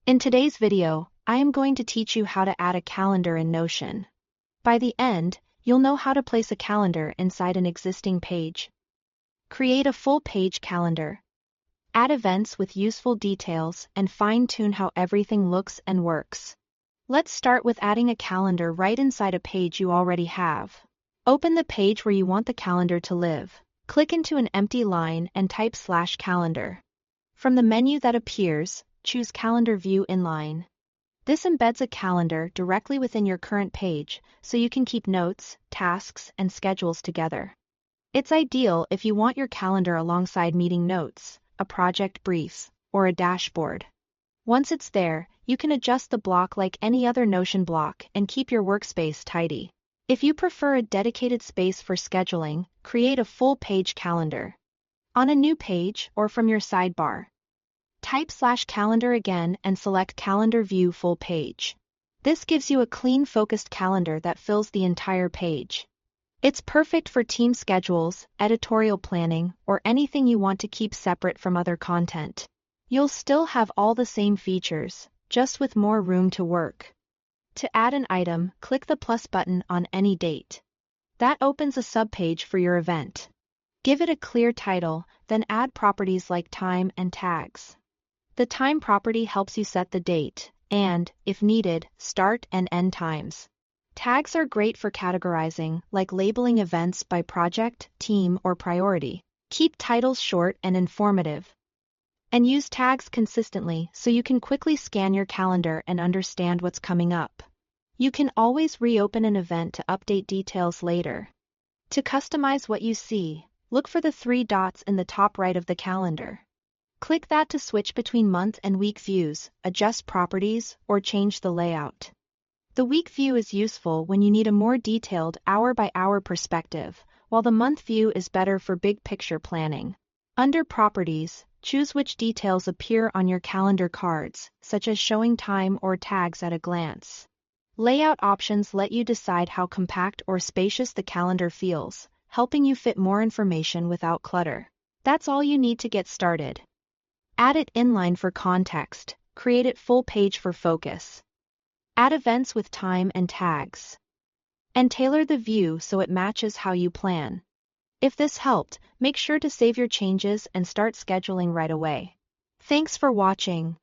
In today's video, I am going to teach you how to add a calendar in Notion. By the end, you'll know how to place a calendar inside an existing page. Create a full-page calendar. Add events with useful details and fine-tune how everything looks and works. Let's start with adding a calendar right inside a page you already have. Open the page where you want the calendar to live. Click into an empty line and type /calendar. From the menu that appears, choose Calendar View Inline. This embeds a calendar directly within your current page, so you can keep notes, tasks, and schedules together. It's ideal if you want your calendar alongside meeting notes, a project brief, or a dashboard. Once it's there, you can adjust the block like any other Notion block and keep your workspace tidy. If you prefer a dedicated space for scheduling, create a full-page calendar. On a new page or from your sidebar, type /calendar again and select Calendar View Full Page. This gives you a clean, focused calendar that fills the entire page. It's perfect for team schedules, editorial planning, or anything you want to keep separate from other content. You'll still have all the same features, just with more room to work. To add an item, click the plus button on any date. That opens a subpage for your event. Give it a clear title, then add properties like time and tags. The time property helps you set the date, and, if needed, start and end times. Tags are great for categorizing, like labeling events by project, team, or priority. Keep titles short and informative. And use tags consistently so you can quickly scan your calendar and understand what's coming up. You can always reopen an event to update details later. To customize what you see, look for the 3 dots in the top right of the calendar. Click that to switch between month and week views, adjust properties, or change the layout. The week view is useful when you need a more detailed hour-by-hour perspective, while the month view is better for big picture planning. Under Properties, choose which details appear on your calendar cards, such as showing time or tags at a glance. Layout options let you decide how compact or spacious the calendar feels, helping you fit more information without clutter. That's all you need to get started. Add it inline for context, create it full page for focus. Add events with time and tags. And tailor the view so it matches how you plan. If this helped, make sure to save your changes and start scheduling right away. Thanks for watching.